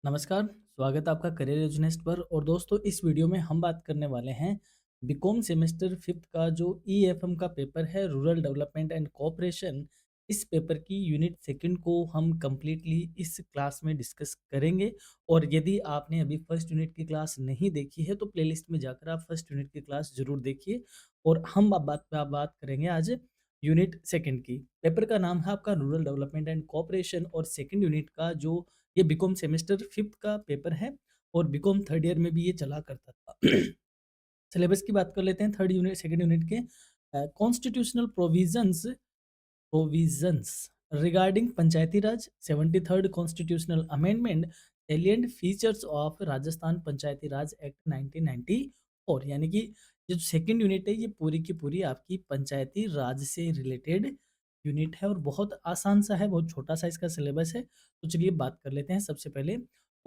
नमस्कार, स्वागत है आपका करियर एजुनेस्ट पर। और दोस्तों, इस वीडियो में हम बात करने वाले हैं बीकॉम सेमेस्टर फिफ्थ का जो ईएफएम का पेपर है, रूरल डेवलपमेंट एंड कोऑपरेशन। इस पेपर की यूनिट सेकंड को हम कंप्लीटली इस क्लास में डिस्कस करेंगे। और यदि आपने अभी फर्स्ट यूनिट की क्लास नहीं देखी है तो प्लेलिस्ट में जाकर आप फर्स्ट यूनिट की क्लास जरूर देखिए। और हम अब बात करेंगे आज यूनिट सेकंड की। पेपर का नाम है आपका रूरल डेवलपमेंट एंड कोऑपरेशन, और सेकंड यूनिट का जो ये बीकॉम सेमेस्टर फिफ्थ का पेपर है, और बीकॉम थर्ड ईयर में भी ये चला करता था। सिलेबस की बात कर लेते हैं थर्ड यूनिट सेकंड यूनिट के। Constitutional provisions provisions regarding Panchayati Raj, 73rd constitutional amendment, salient features of Rajasthan Panchayati Raj act 1994। यानी कि जो सेकंड यूनिट है ये पूरी की पूरी आपकी पंचायती राज से रिलेटेड यूनिट है, और बहुत आसान सा है, बहुत छोटा सा इसका सिलेबस है। तो चलिए बात कर लेते हैं। सबसे पहले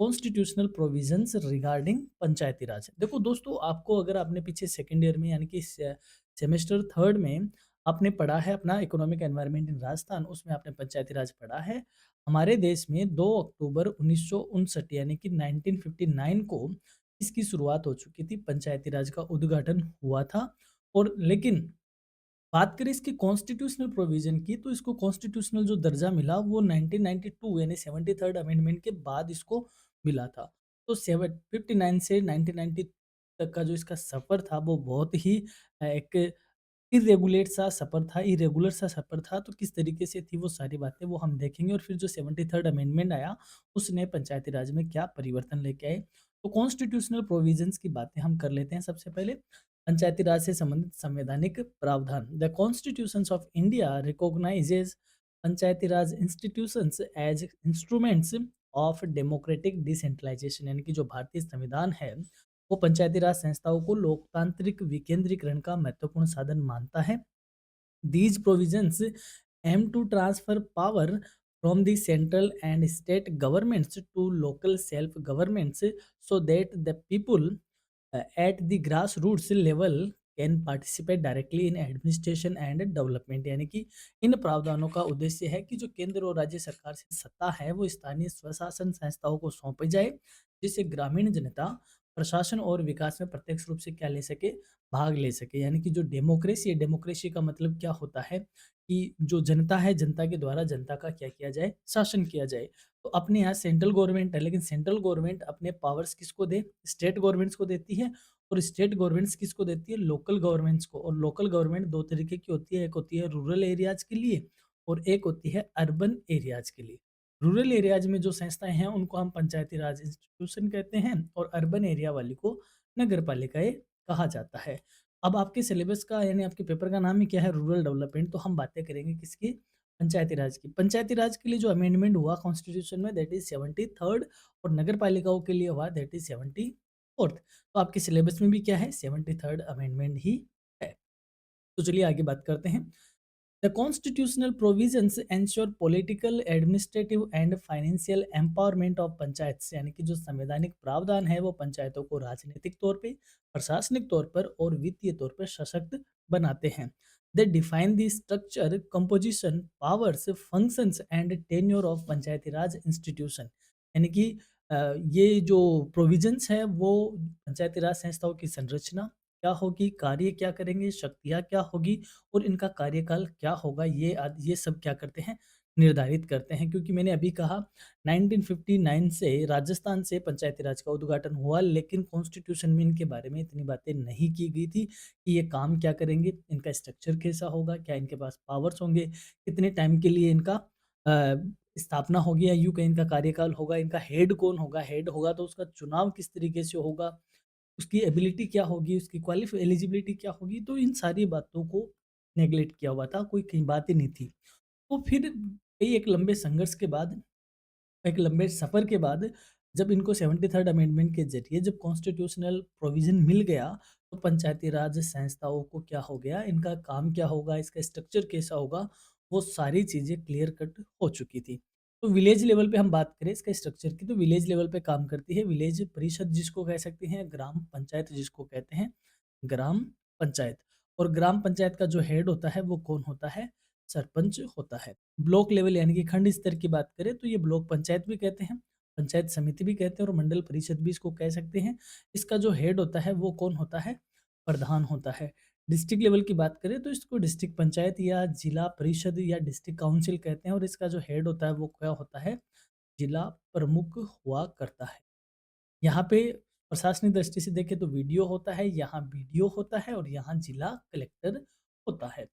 कॉन्स्टिट्यूशनल प्रोविजंस रिगार्डिंग पंचायती राज। देखो दोस्तों, आपको अगर आपने पीछे सेकंड ईयर में यानी कि सेमेस्टर थर्ड में आपने पढ़ा है अपना इकोनॉमिक एनवायरनमेंट इन राजस्थान, उसमें आपने पंचायती राज पढ़ा है। हमारे देश में 2 अक्टूबर 1959 यानी कि 1959 को इसकी शुरुआत हो चुकी थी, पंचायती राज का उद्घाटन हुआ था। और लेकिन बात करें इसकी कॉन्स्टिट्यूशनल प्रोविजन की, तो इसको कॉन्स्टिट्यूशनल जो दर्जा मिला वो 1992 यानी 73rd अमेंडमेंट के बाद इसको मिला था। तो 59 से 1990 तक का जो इसका सफर था वो बहुत ही एक इर्रेगुलर सा सफ़र था। तो किस तरीके से थी वो सारी बातें वो हम देखेंगे, और फिर जो 73rd अमेंडमेंट आया, उसने पंचायती राज में क्या परिवर्तन लेके आए। तो कॉन्स्टिट्यूशनल प्रोविजंस की बातें हम कर लेते हैं। सबसे पहले पंचायती राज से संबंधित संवैधानिक प्रावधान। The constitutions of India recognises panchayati raj institutions as instruments of democratic decentralisation. यानी कि जो भारतीय संविधान है वो पंचायती राज संस्थाओं को लोकतांत्रिक विकेंद्रीकरण का महत्वपूर्ण साधन मानता है। These provisions aim to transfer power from the central and state governments to local self governments, so that the people at the grassroots level can participate directly in administration and development. यानी कि इन प्रावधानों का उद्देश्य है कि जो केंद्र और राज्य सरकार से सत्ता है वो स्थानीय स्वशासन संस्थाओं को सौंपी जाए, जिससे ग्रामीण जनता प्रशासन और विकास में प्रत्यक्ष रूप से क्या ले सके, भाग ले सके। यानी कि जो डेमोक्रेसी है, डेमोक्रेसी का मतलब क्या होता है कि जो जनता है, जनता के द्वारा जनता का क्या किया जाए, शासन किया जाए। तो अपने यहाँ सेंट्रल गवर्नमेंट है, लेकिन सेंट्रल गवर्नमेंट अपने पावर्स किसको दे, स्टेट गवर्नमेंट्स को देती है। और स्टेट गवर्नमेंट्स किसको देती है, लोकल गवर्नमेंट्स को। और लोकल गवर्नमेंट दो तरीके की होती है, एक होती है रूरल एरियाज के लिए, और एक होती है अर्बन एरियाज के लिए। रूरल एरियाज में जो संस्थाएं हैं उनको हम पंचायती राज इंस्टीट्यूशन कहते हैं, और अर्बन एरिया वाली को नगर पालिकाएं कहा जाता है। अब आपके सिलेबस का यानी आपके पेपर का नाम ही क्या है, रूरल डेवलपमेंट। तो हम बातें करेंगे किसकी, पंचायती राज की। पंचायती राज के लिए जो अमेंडमेंट हुआ कॉन्स्टिट्यूशन में, दैट इज 73rd। और नगर पालिकाओं के लिए हुआ दैट इज 74th। तो आपके सिलेबस में भी क्या है, 73rd अमेंडमेंट ही है। तो चलिए आगे बात करते हैं। The constitutional provisions ensure political, administrative and financial empowerment of panchayat. यानी कि जो संवैधानिक प्रावधान है वो पंचायतों को राजनीतिक तौर पे, प्रशासनिक तौर पर और वित्तीय तौर पर सशक्त बनाते हैं। दे define the structure, composition, powers, functions and tenure of Panchayati Raj institution. यानी कि ये जो प्रोविजंस है वो पंचायती राज संस्थाओं की संरचना क्या होगी, कार्य क्या करेंगे, शक्तियाँ क्या होगी, और इनका कार्यकाल क्या होगा, ये सब क्या करते हैं, निर्धारित करते हैं। क्योंकि मैंने अभी कहा 1959 से राजस्थान से पंचायती राज का उद्घाटन हुआ, लेकिन कॉन्स्टिट्यूशन में इनके बारे में इतनी बातें नहीं की गई थी कि ये काम क्या करेंगे, इनका स्ट्रक्चर कैसा होगा, क्या इनके पास पावर्स होंगे, कितने टाइम के लिए इनका स्थापना होगी, या यूँ कहें इनका कार्यकाल होगा, इनका हेड कौन होगा, हेड होगा तो उसका चुनाव किस तरीके से होगा, उसकी एबिलिटी क्या होगी, उसकी क्वालिफ़ एलिजिबिलिटी क्या होगी। तो इन सारी बातों को नेगलेक्ट किया हुआ था, कोई कहीं बात ही नहीं थी। तो फिर कई एक लंबे संघर्ष के बाद, एक लंबे सफ़र के बाद, जब इनको 73rd अमेंडमेंट के ज़रिए जब कॉन्स्टिट्यूशनल प्रोविज़न मिल गया, तो पंचायती राज संस्थाओं को क्या हो गया, इनका काम क्या होगा, इसका स्ट्रक्चर कैसा होगा, वो सारी चीज़ें क्लियर कट हो चुकी थी। तो विलेज लेवल पे हम बात करें इसका स्ट्रक्चर की, तो विलेज लेवल पे काम करती है विलेज परिषद, जिसको कह सकते हैं ग्राम पंचायत, जिसको कहते हैं ग्राम पंचायत। और ग्राम पंचायत का जो हेड होता है वो कौन होता है, सरपंच होता है। ब्लॉक लेवल यानी कि खंड स्तर की बात करें तो ये ब्लॉक पंचायत भी कहते हैं। पंचायत समिति भी कहते हैं और मंडल परिषद भी इसको कह सकते हैं। इसका जो हेड होता है वो कौन होता है? प्रधान होता है। डिस्ट्रिक्ट लेवल की बात करें तो इसको डिस्ट्रिक्ट पंचायत या जिला परिषद या डिस्ट्रिक्ट काउंसिल कहते हैं और इसका जो हेड होता है वो क्या होता है? जिला प्रमुख हुआ करता है। यहाँ पे प्रशासनिक दृष्टि से देखें तो वीडियो होता है, यहाँ बीडीओ होता है और यहाँ जिला कलेक्टर होता है।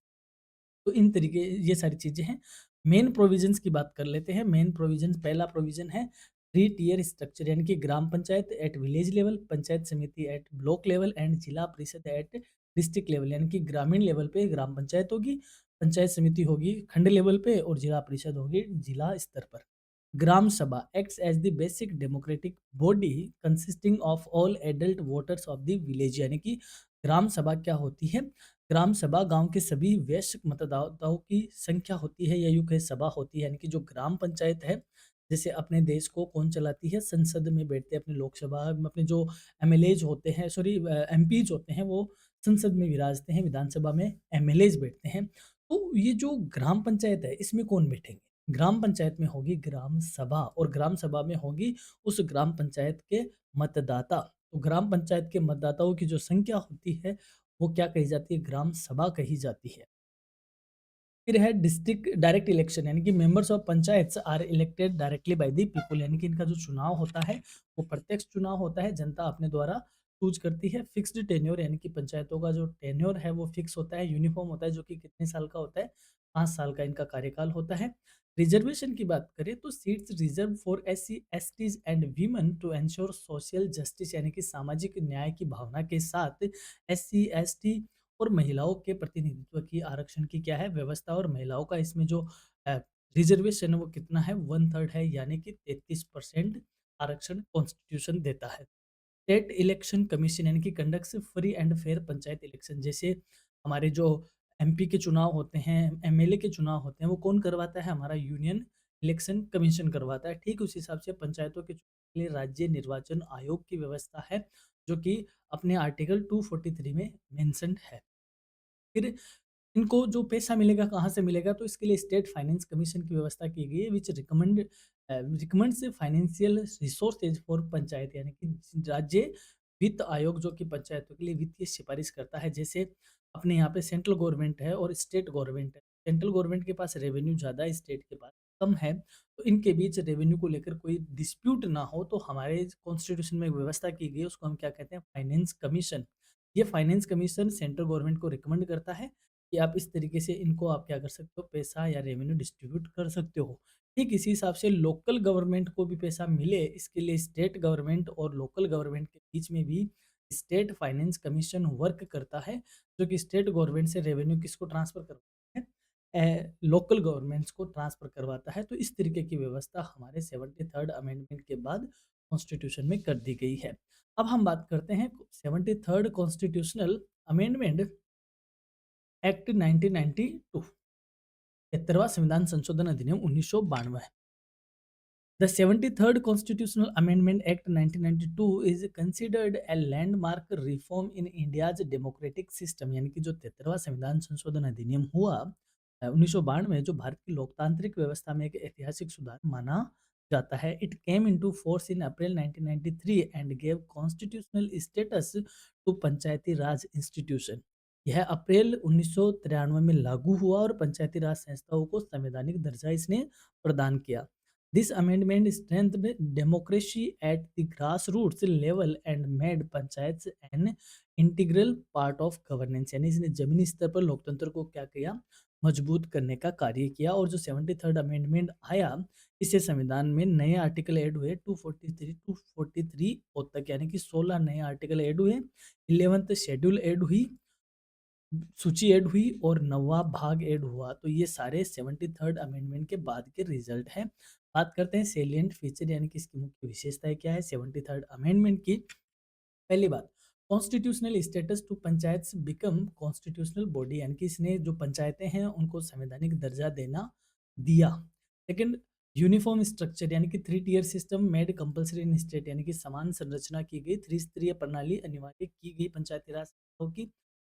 तो इन तरीके ये सारी चीज़ें हैं। मेन प्रोविज़न्स की बात कर लेते हैं। मेन प्रोविज़न्स पहला प्रोविज़न है 3 टियर स्ट्रक्चर यानी कि gram panchayat at village level, panchayat samiti at block level and जिला परिषद एट डिस्ट्रिक्ट लेवल यानी कि ग्रामीण लेवल पे ग्राम पंचायत होगी, पंचायत समिति होगी खंड लेवल पे और जिला परिषद होगी जिला स्तर पर। ग्राम सभा acts as the basic democratic body consisting of all adult voters of the village यानी कि ग्राम सभा क्या होती है? ग्राम सभा गांव के सभी वयस्क मतदाताओं की संख्या होती है या यूं कहे सभा होती है यानी कि जो ग्राम पंचायत है जैसे अपने देश को कौन चलाती है? संसद में बैठते हैं अपने लोकसभा में अपने जो एमएलएज होते हैं सॉरी एमपीज होते हैं वो संसद में विराजते हैं, विधानसभा में एमएलएज बैठते हैं। तो ये जो ग्राम पंचायत है इसमें कौन बैठेंगे? ग्राम पंचायत में होगी ग्राम सभा और ग्राम सभा में होगी उस ग्राम पंचायत के मतदाता। तो ग्राम पंचायत के मतदाताओं की जो संख्या होती है वो क्या कही जाती है? ग्राम सभा कही जाती है। फिर है डिस्ट्रिक्ट डायरेक्ट इलेक्शन यानी कि members of panchayats are elected directly by the people यानी कि इनका जो चुनाव होता है वो प्रत्यक्ष चुनाव होता है, जनता अपने द्वारा चूज करती है। फिक्स्ड टेन्योर यानी कि पंचायतों का जो टेन्योर है वो फिक्स होता है, यूनिफॉर्म होता है जो कि कितने साल का होता है? 5 साल का इनका कार्यकाल होता है। रिजर्वेशन की बात करें तो seats reserve for SC STs and women to ensure social justice यानी कि सामाजिक न्याय की भावना के साथ एससी एसटी और महिलाओं के प्रतिनिधित्व की आरक्षण की क्या है व्यवस्था और महिलाओं का इसमें जो रिजर्वेशन है वो कितना है? 1/3 है यानी कि 33% आरक्षण कॉन्स्टिट्यूशन देता है। स्टेट इलेक्शन कमीशन यानी कि conducts free and fair panchayat election जैसे हमारे जो एमपी के चुनाव होते हैं, एमएलए के चुनाव होते हैं वो कौन करवाता है? हमारा यूनियन इलेक्शन कमीशन करवाता है। ठीक उसी हिसाब से पंचायतों के चुनाव के लिए राज्य निर्वाचन आयोग की व्यवस्था है जो कि अपने आर्टिकल 243 में मेंशन्ड है। फिर इनको जो पैसा मिलेगा कहाँ से मिलेगा? तो इसके लिए स्टेट फाइनेंस कमीशन की व्यवस्था की गई है which recommends financial resources for panchayat यानी कि राज्य वित्त आयोग जो कि पंचायतों के लिए वित्तीय सिफारिश करता है। जैसे अपने यहाँ पे सेंट्रल गवर्नमेंट है और स्टेट गवर्नमेंट है। सेंट्रल गवर्नमेंट के पास रेवेन्यू ज़्यादा है, स्टेट के पास कम है, तो इनके बीच रेवेन्यू को लेकर कोई डिस्प्यूट ना हो तो हमारे कॉन्स्टिट्यूशन में एक व्यवस्था की गई है उसको हम क्या कहते हैं? Finance commission. ये फाइनेंस कमीशन सेंट्रल गवर्नमेंट को रिकमेंड करता है कि आप इस तरीके से इनको आप क्या कर सकते हो? पैसा या रेवेन्यू डिस्ट्रीब्यूट कर सकते हो। ठीक इसी हिसाब से लोकल गवर्नमेंट को भी पैसा मिले इसके लिए स्टेट गवर्नमेंट और लोकल गवर्नमेंट के बीच में भी स्टेट फाइनेंस कमीशन वर्क करता है जो कि स्टेट गवर्नमेंट से रेवेन्यू किसको ट्रांसफर करवाता है? लोकल गवर्नमेंट्स को ट्रांसफर करवाता है। तो इस तरीके की व्यवस्था हमारे 73rd अमेंडमेंट के बाद कॉन्स्टिट्यूशन में कर दी गई है। अब हम बात करते हैं 73rd कॉन्स्टिट्यूशनल अमेंडमेंट एक्ट 1992 73वां संविधान संशोधन अधिनियम 1992। The 73rd Constitutional Amendment Act 1992 is considered a landmark reform in India's democratic system यानी कि जो 73वां संविधान संशोधन अधिनियम हुआ 1992 में जो भारत की लोकतांत्रिक व्यवस्था में एक ऐतिहासिक सुधार माना जाता है। It came into force in April 1993 and gave constitutional status to Panchayati Raj institution. यह अप्रैल 1993 में लागू हुआ और पंचायती राज संस्थाओं को संवैधानिक दर्जा इसने प्रदान किया। This amendment strengthened democracy at the grassroots level and made panchayats an integral part of governance यानी इसने जमीनी स्तर पर लोकतंत्र को क्या किया? मजबूत करने का कार्य किया। और जो 73rd अमेंडमेंट आया इससे संविधान में नए आर्टिकल ऐड हुए 243 तक यानी कि 16 नए आर्टिकल ऐड हुए, 11th शेड्यूल ऐड हुई, सूची ऐड हुई और 9वां भाग ऐड हुआ। तो ये सारे 73rd अमेंडमेंट के बाद के रिजल्ट हैं। बात करते हैं सेलिएंट फीचर यानी कि इसकी मुख्य विशेषताएं क्या है 73rd अमेंडमेंट की। पहली बात, constitutional status to panchayats become constitutional body यानी कि इसने जो पंचायतें हैं उनको संवैधानिक दर्जा देना दिया। सेकंड, यूनिफॉर्म स्ट्रक्चर यानी कि 3 tier system made compulsory in state यानी कि समान संरचना की गई, त्रिस्तरीय प्रणाली अनिवार्य की गई पंचायती राज संस्थाओं की।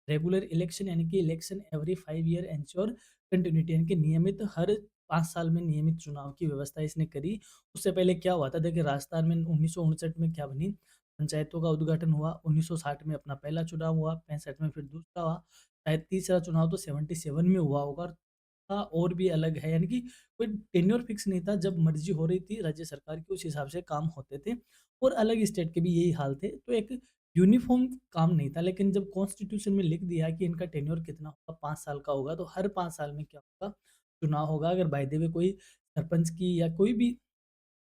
रेगुलर इलेक्शन यानी कि election every 5 year ensure continuity यानी कि नियमित हर 5 साल में नियमित चुनाव की व्यवस्था इसने करी। उससे पहले क्या हुआ था, देखिए राजस्थान में 1959 में क्या बनी, पंचायतों का उद्घाटन हुआ, 1960 में अपना पहला चुनाव हुआ, 65 में फिर दूसरा हुआ, शायद तीसरा चुनाव तो 77 में हुआ होगा, और भी अलग है, यानी कि कोई टेन्योर फिक्स नहीं था, जब मर्ज़ी हो रही थी राज्य सरकार की उस हिसाब से काम होते थे, और अलग स्टेट के भी यही हाल थे। तो एक यूनिफ़ॉर्म काम नहीं था, लेकिन जब कॉन्स्टिट्यूशन में लिख दिया कि इनका टेन्योर कितना होगा, 5 साल का होगा, तो हर 5 साल में क्या होगा, चुनाव होगा। अगर बाय द वे कोई सरपंच की या कोई भी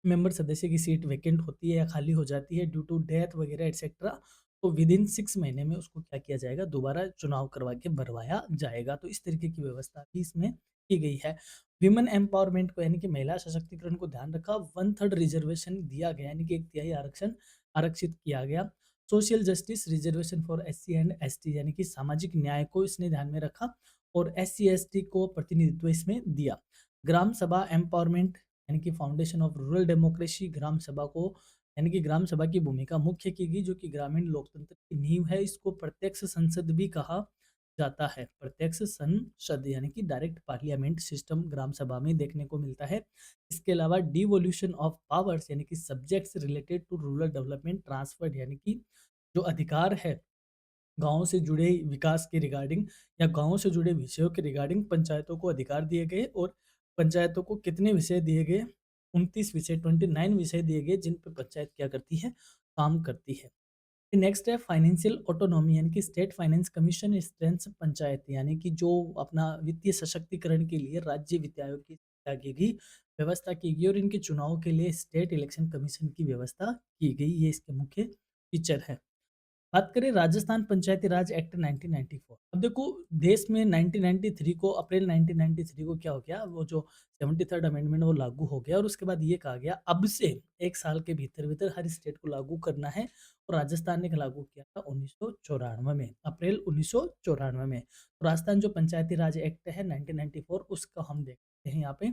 मेंबर सदस्य की सीट वैकेंट होती है या खाली हो जाती है ड्यू टू डेथ वगैरह एटसेट्रा, तो विदिन 6 महीने में उसको क्या किया जाएगा, दोबारा चुनाव करवा के भरवाया जाएगा। तो इस तरीके की व्यवस्था भी इसमें की गई है। विमेन एम्पावरमेंट को, यानी कि महिला सशक्तिकरण को ध्यान रखा, 1/3 रिजर्वेशन दिया गया, यानी कि 1/3 आरक्षण आरक्षित किया गया। Social justice reservation for SC and ST, यानी कि सामाजिक न्याय को इसने ध्यान में रखा, और एससी एसटी को प्रतिनिधित्व इसमें दिया। ग्राम सभा एम्पावरमेंट, यानी कि फाउंडेशन ऑफ रूरल डेमोक्रेसी, ग्राम सभा को, यानी कि ग्राम सभा की भूमिका मुख्य की गई, जो कि ग्रामीण लोकतंत्र की नींव है। इसको प्रत्यक्ष संसद भी कहा जाता है। प्रत्यक्ष संसद यानी कि डायरेक्ट पार्लियामेंट सिस्टम ग्राम सभा में देखने को मिलता है। इसके अलावा डिवोल्यूशन ऑफ पावर्स, यानी कि subjects related to rural development transferred, यानी कि जो अधिकार है गाँव से जुड़े विकास के रिगार्डिंग या गाँव से जुड़े विषयों के रिगार्डिंग पंचायतों को अधिकार दिए गए, और पंचायतों को कितने विषय दिए गए? 29 विषय, 29 विषय दिए गए, जिन पे पंचायत क्या करती है? काम करती है। नेक्स्ट है फाइनेंशियल ऑटोनॉमी, यानी कि state finance commission strengths panchayat, यानी कि जो अपना वित्तीय सशक्तिकरण के लिए राज्य वित्त आयोग की क्या की गई, व्यवस्था की गई, और इनके चुनाव के लिए स्टेट इलेक्शन कमीशन की व्यवस्था की गई। ये इसके मुख्य फीचर है। बात करें राजस्थान पंचायती राज एक्ट 1994। अब देखो, देश में 1993 को, अप्रैल 1993 को क्या हो गया, वो जो 73rd अमेंडमेंट वो लागू हो गया, और उसके बाद ये कहा गया अब से 1 साल के भीतर-भीतर हर स्टेट को लागू करना है, और राजस्थान ने लागू किया था 1994 में, अप्रैल 1994 में। तो राजस्थान जो पंचायती राज एक्ट है 1994, उसका हम देखते हैं यहाँ पे।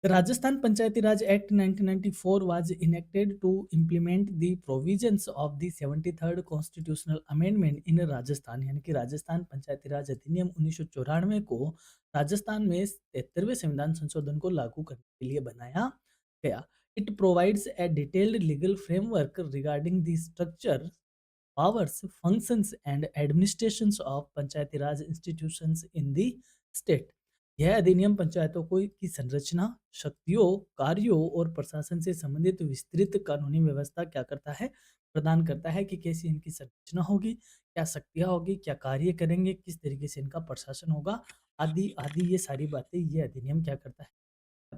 Rajasthan Panchayati Raj Act 1994 was enacted to implement the provisions of the 73rd Constitutional Amendment in Rajasthan, यानी कि राजस्थान पंचायती राज अधिनियम 1994 को राजस्थान में 73वें संविधान संशोधन को लागू करने के लिए बनाया गया। It provides a detailed legal framework regarding the structure, powers, functions and administrations of Panchayati raj institutions in the state. यह अधिनियम पंचायतों को की संरचना, शक्तियों, कार्यों और प्रशासन से संबंधित विस्तृत कानूनी व्यवस्था क्या करता है, प्रदान करता है, कि कैसी इनकी संरचना होगी, क्या शक्तियाँ होगी, क्या कार्य करेंगे, किस तरीके से इनका प्रशासन होगा, आदि आदि ये सारी बातें ये अधिनियम क्या करता है,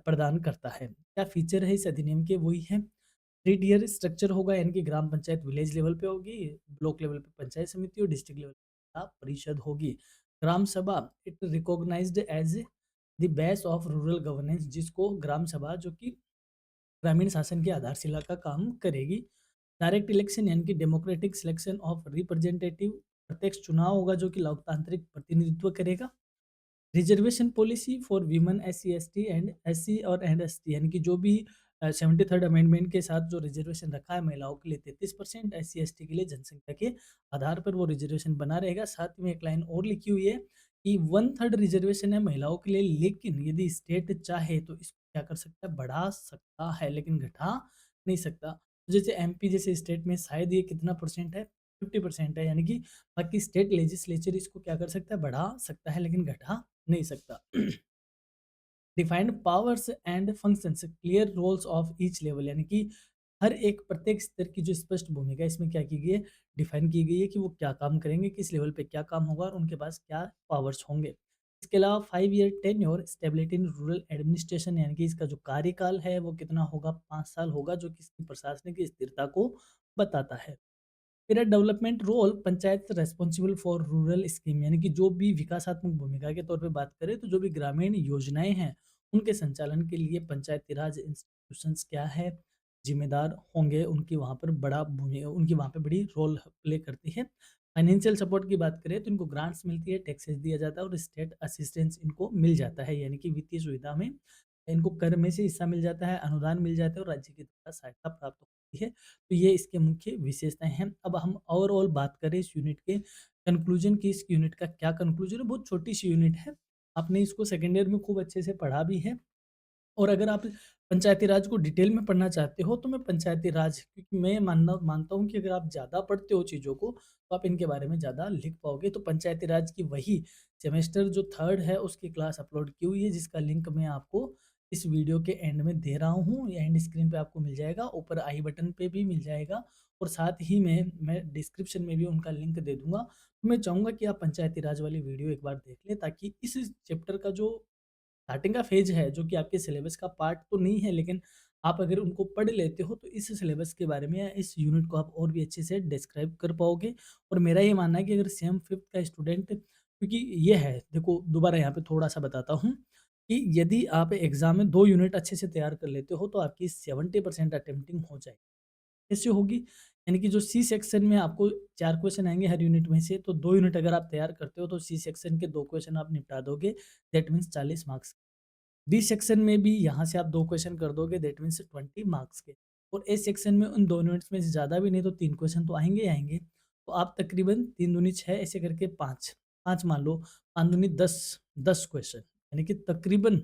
प्रदान करता है। क्या फीचर है इस अधिनियम के, वही है 3 टियर स्ट्रक्चर होगा, यानी कि ग्राम पंचायत विलेज लेवल पे होगी, ब्लॉक लेवल पे पंचायत समिति और डिस्ट्रिक्ट लेवल पे परिषद होगी। ग्राम सभा, it recognized as the base of rural governance, जिसको ग्राम सभा जो कि ग्रामीण शासन की आधारशिला का काम करेगी। डायरेक्ट इलेक्शन, यानी कि डेमोक्रेटिक सिलेक्शन ऑफ रिप्रेजेंटेटिव, प्रत्यक्ष चुनाव होगा जो कि लोकतांत्रिक प्रतिनिधित्व करेगा। Reservation policy for women SC ST and SC और एंड एसटी, यानी कि जो भी 73rd अमेंडमेंट के साथ जो रिजर्वेशन रखा है महिलाओं के लिए 33%, एससी एसटी के लिए जनसंख्या के आधार पर वो रिजर्वेशन बना रहेगा। साथ में एक लाइन और लिखी हुई है कि 1/3 रिजर्वेशन है महिलाओं के लिए, लेकिन यदि स्टेट चाहे तो इसको क्या कर सकता है, बढ़ा सकता है, लेकिन घटा नहीं सकता। तो जैसे एमपी जैसे स्टेट में शायद ये कितना परसेंट है, 50% है, यानी कि बाकी स्टेट लेजिस्लेचर इसको क्या कर सकता है, बढ़ा सकता है, लेकिन घटा नहीं सकता। Defined powers and functions, clear roles of each level, यानी कि हर एक प्रत्येक स्तर की जो स्पष्ट भूमिका इसमें क्या की गई है, डिफाइन की गई है, कि वो क्या काम करेंगे, किस लेवल पे क्या काम होगा, और उनके पास क्या पावर्स होंगे। इसके अलावा 5 year tenure stability in rural administration, यानी कि इसका जो कार्यकाल है वो कितना होगा, 5 साल होगा, जो कि इसकी प्रशासनिक स्थिरता को बताता है। फिर है development role, panchayat responsible for rural scheme, यानी कि जो भी विकासात्मक भूमिका के तौर पे बात करें तो जो भी ग्रामीण योजनाएं हैं उनके संचालन के लिए पंचायती राज इंस्टीट्यूशंस क्या है, जिम्मेदार होंगे, उनकी वहाँ पर बड़ा भूमिका, उनकी वहाँ पे बड़ी रोल प्ले करती है। फाइनेंशियल सपोर्ट की बात करें तो इनको ग्रांट्स मिलती है, टैक्सेस दिया जाता है, और स्टेट असिस्टेंस इनको मिल जाता है, यानी कि वित्तीय सुविधा में इनको कर में से हिस्सा मिल जाता है, अनुदान मिल जाता है, और राज्य की द्वारा सहायता प्राप्त होती है। तो ये इसके मुख्य विशेषताएं हैं। अब हम ओवरऑल बात करें इस यूनिट के कंक्लूजन की, इस यूनिट का क्या कंक्लूजन है, बहुत छोटी सी यूनिट है। आपने इसको सेकंड ईयर में खूब अच्छे से पढ़ा भी है। और अगर आप पंचायती राज को डिटेल में पढ़ना चाहते हो तो मैं पंचायती राज, क्योंकि मैं मानता हूँ कि अगर आप ज़्यादा पढ़ते हो चीज़ों को तो आप इनके बारे में ज़्यादा लिख पाओगे। तो पंचायती राज की वही सेमेस्टर जो थर्ड है उसकी क्लास अपलोड की हुई है, जिसका लिंक मैं आपको इस वीडियो के एंड में दे रहा हूँ, या एंड स्क्रीन पे आपको मिल जाएगा, ऊपर आई बटन पे भी मिल जाएगा, और साथ ही में मैं डिस्क्रिप्शन में भी उनका लिंक दे दूंगा। तो मैं चाहूँगा कि आप पंचायती राज वाली वीडियो एक बार देख लें, ताकि इस चैप्टर का जो स्टार्टिंग का फेज है, जो कि आपके सिलेबस का पार्ट तो नहीं है, लेकिन आप अगर उनको पढ़ लेते हो तो इस सिलेबस के बारे में या इस यूनिट को आप और भी अच्छे से डिस्क्राइब कर पाओगे। और मेरा ये मानना है कि अगर सेम फिफ्थ का स्टूडेंट, क्योंकि ये है देखो, दोबारा यहाँ पे थोड़ा सा बताता हूँ कि यदि आप एग्जाम में 2 यूनिट अच्छे से तैयार कर लेते हो तो आपकी 70% अटेम्प्टिंग हो जाएगी। कैसे होगी? यानी कि जो सी सेक्शन में आपको 4 क्वेश्चन आएँगे हर यूनिट में से, तो 2 यूनिट अगर आप तैयार करते हो तो सी सेक्शन के 2 क्वेश्चन आप निपटा दोगे, that means 40 marks. B section में भी यहाँ से आप 2 क्वेश्चन कर दोगे, दैट मीन्स 20 मार्क्स के। और ए सेक्शन में उन 2 यूनिट्स में से ज़्यादा भी नहीं तो 3 क्वेश्चन तो आएँगे ही आएँगे। तो आप तकरीबन 3 दूनी 6 ऐसे करके 5, 5 मान लो, 5 दूनी 10, 10 क्वेश्चन, यानी कि तकरीबन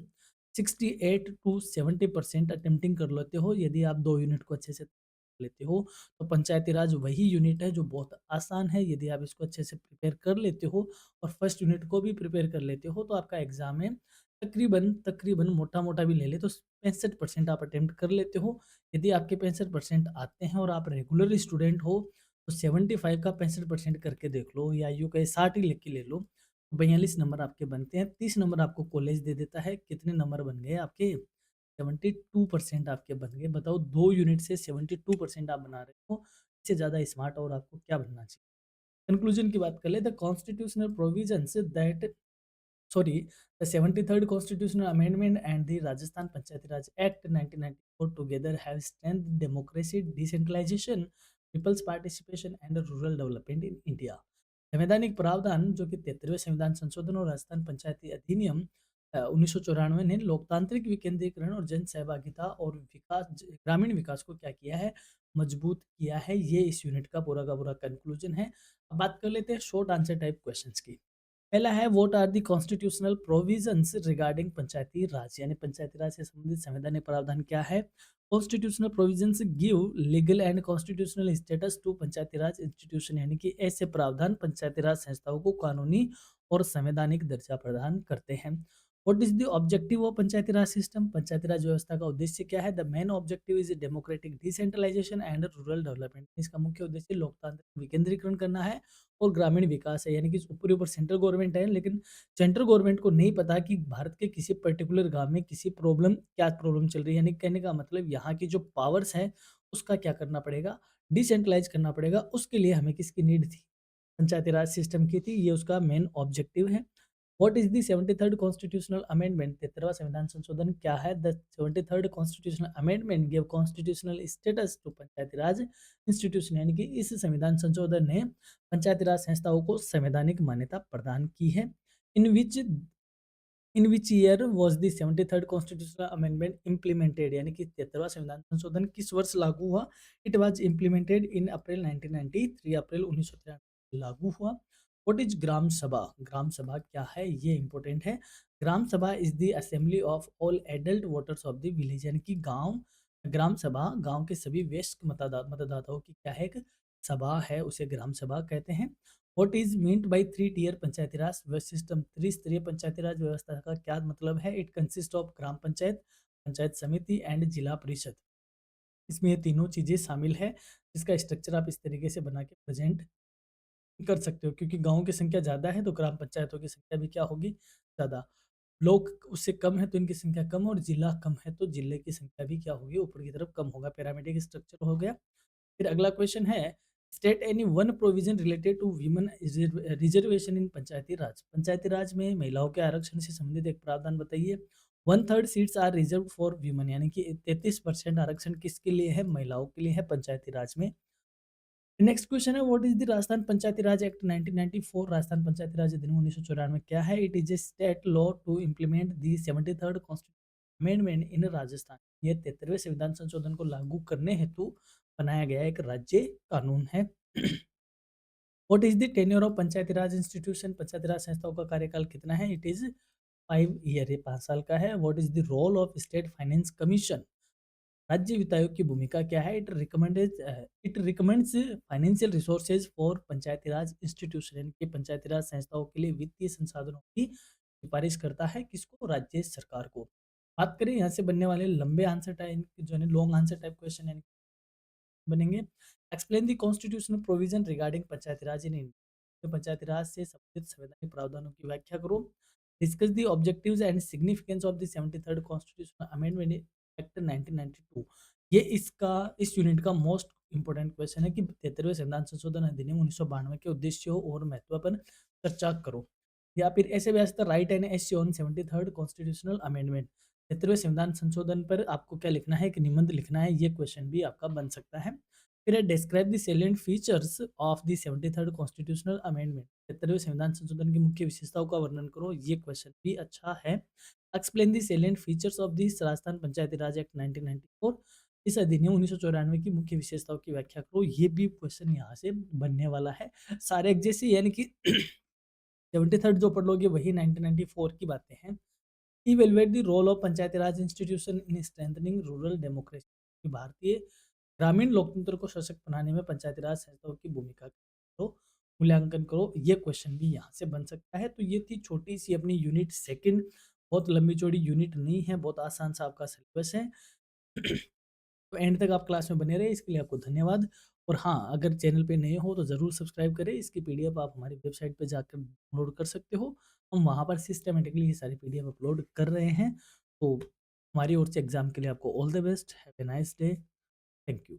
68 टू 70% अटेम्प्टिंग कर लेते हो यदि आप 2 यूनिट को अच्छे से लेते हो। तो पंचायती राज वही यूनिट है जो बहुत आसान है, यदि आप इसको अच्छे से प्रिपेयर कर लेते हो और फर्स्ट यूनिट को भी प्रिपेयर कर लेते हो तो आपका एग्ज़ाम में तकरीबन तकरीबन मोटा-मोटा भी ले लें तो 65% आप अटेम्प्ट कर लेते हो। यदि आपके 65% आते हैं और आप रेगुलर स्टूडेंट हो, तो 75 का 65% करके देख लो, या यूँ कहें 60 ही लिख के ले लो। 42 नंबर आपके बनते हैं, 30 नंबर आपको कॉलेज दे देता है। कितने नंबर बन गए आपके? 72% आपके बन गए। बताओ 2 यूनिट से 72% आप बना रहे हो, इससे ज़्यादा स्मार्ट और आपको क्या बनना चाहिए? कंक्लूजन की बात कर ले, the constitutional provisions that sorry, the 73rd constitutional amendment and the Rajasthan Panchayati Raj Act 1994 together have strengthened democracy, decentralization, people's participation and rural development in India. संवैधानिक प्रावधान जो कि 73वें संविधान संशोधन और राजस्थान पंचायती अधिनियम 1994 ने लोकतांत्रिक विकेंद्रीकरण और जन सहभागिता और विकास, ग्रामीण विकास को क्या किया है? मजबूत किया है। ये इस यूनिट का पूरा कंक्लूजन है। अब बात कर लेते हैं शॉर्ट आंसर टाइप क्वेश्चंस की। पहला है, what are the constitutional provisions regarding Panchayati Raj, यानी पंचायती राज से संबंधित संवैधानिक प्रावधान क्या है? Constitutional provisions give legal and constitutional status to Panchayati Raj institution, यानी कि ऐसे प्रावधान पंचायती राज संस्थाओं को कानूनी और संवैधानिक दर्जा प्रदान करते हैं। What is the objective of Panchayati Raj system, Panchayati Raj व्यवस्था का उद्देश्य क्या है? The main objective is democratic decentralisation and rural development, इसका मुख्य उद्देश्य लोकतांत्रिक विकेंद्रीकरण करना है और ग्रामीण विकास है। यानी कि ऊपर सेंट्रल गवर्नमेंट है, लेकिन सेंट्रल गवर्नमेंट को नहीं पता कि भारत के किसी पर्टिकुलर गांव में किसी क्या प्रॉब्लम चल रही है। यानी कहने का मतलब यहाँ की जो पावर्स है उसका क्या करना पड़ेगा? डिसेंट्रलाइज करना पड़ेगा। उसके लिए हमें किसकी नीड थी? पंचायती राज सिस्टम की थी। ये उसका मेन ऑब्जेक्टिव है। What is the 73rd constitutional amendment, 73वां संविधान संशोधन क्या है? The 73rd constitutional amendment give constitutional status to Panchayati Raj institution, यानी कि इस संविधान संशोधन ने पंचायती राज संस्थाओं को संवैधानिक मान्यता प्रदान की है। In which in which year was the 73rd constitutional amendment implemented, यानी कि 73वां संविधान संशोधन किस वर्ष लागू हुआ? It was implemented in April 1993, अप्रैल 1993 लागू हुआ। व्हाट इज ग्राम सभा, ग्राम सभा क्या है? ये इंपॉर्टेंट है। ग्राम सभा is the assembly of all adult voters of the village, यानी कि ग्राम सभा गांव के सभी वयस्क मतदाताओं की क्या है? एक सभा है, उसे ग्राम सभा कहते हैं। What is meant by 3 tier Panchayati Raj system, त्रिस्तरीय पंचायती राज व्यवस्था का क्या मतलब है? It consist of gram panchayat, panchayat samiti and जिला परिषद। इसमें ये तीनों चीजें शामिल है, जिसका स्ट्रक्चर आप इस तरीके से बना के प्रेजेंट कर सकते हो, क्योंकि गाँव की संख्या ज़्यादा है तो ग्राम पंचायतों की संख्या भी क्या होगी? ज़्यादा। लोग उससे कम है तो इनकी संख्या कम, और जिला कम है तो जिले की संख्या भी क्या होगी? ऊपर की तरफ कम होगा। पिरामिडिक स्ट्रक्चर हो गया। फिर अगला क्वेश्चन है, state any one provision related to women reservation in Panchayati Raj, Panchayati Raj में महिलाओं के आरक्षण से संबंधित एक प्रावधान बताइए। 1/3 seats are reserved for women, यानी कि 33% आरक्षण किसके लिए है? महिलाओं के लिए है पंचायती राज में। नेक्स्ट क्वेश्चन है, what is the Rajasthan Panchayati Raj act 1994, Rajasthan Panchayati Raj अधिनियम 1994 क्या है? It is a state law to implement the 73rd constitution amendment in Rajasthan, ये 73वें संविधान संशोधन को लागू करने हेतु बनाया गया एक राज्य कानून है। What is the tenure of Panchayati Raj institution, Panchayati Raj संस्थाओं का कार्यकाल कितना है? इट इज 5 ईयर है, 5 साल का है। What is the role of state finance commission? राज्य वित्त आयोग की भूमिका क्या है? It recommends financial resources for Panchayati Raj institution, यानी कि पंचायती राज संस्थाओं के लिए वित्तीय संसाधनों की सिफारिश करता है किसको? राज्य सरकार को। बात करें यहाँ से बनने वाले लंबे आंसर टाइप जो है लॉन्ग आंसर टाइप क्वेश्चन यानी बनेंगे। Explain the constitutional provision regarding Panchayati Raj in India, तो पंचायती राज से संबंधित संवैधानिक प्रावधानों की व्याख्या करो। Discuss the objectives and significance of the 73rd constitutional amendment act 1992। ये इस यूनिट का मोस्ट इंपोर्टेंट क्वेश्चन है कि 73वें संविधान संशोधन अधिनियम 1992 के उद्देश्यों और महत्व पर चर्चा करो। या फिर ऐसे व्यवस्था write an essay on 73rd constitutional amendment, 73वें संविधान संशोधन पर आपको क्या लिखना है, एक निबंध लिखना है। ये क्वेश्चन भी आपका बन सकता है। फिर है describe the salient features of the 73rd constitutional amendment, 73वें संविधान संशोधन की मुख्य विशेषताओं का वर्णन करो। ये क्वेश्चन भी अच्छा है। Explain the salient features of the Rajasthan Panchayati Raj act 1994, इस अधिनियम 1994 की मुख्य विशेषताओं की व्याख्या करो। ये भी क्वेश्चन यहाँ से बनने वाला है। सारे एक जैसे यानी कि 73rd जो पढ़ लोगे वही 1994 की बातें हैं। Evaluate the role of Panchayati Raj institution in strengthening rural democracy, भारतीय ग्रामीण लोकतंत्र को सशक्त बनाने में पंचायती राज संस्थाओं की भूमिका को मूल्यांकन करो। ये क्वेश्चन भी यहाँ से बन सकता है। तो ये थी छोटी सी अपनी यूनिट सेकंड, बहुत लंबी चौड़ी यूनिट नहीं है, बहुत आसान सा आपका सिलेबस है। तो एंड तक आप क्लास में बने रहे, इसके लिए आपको धन्यवाद। और हाँ, अगर चैनल पे नए हो तो ज़रूर सब्सक्राइब करें। इसकी पीडीएफ आप हमारी वेबसाइट पे जाकर डाउनलोड कर सकते हो। हम वहाँ पर सिस्टमेटिकली ये सारी पीडीएफ अपलोड कर रहे हैं। तो हमारी ओर से एग्ज़ाम के लिए आपको all the best. Have a nice day. Thank you.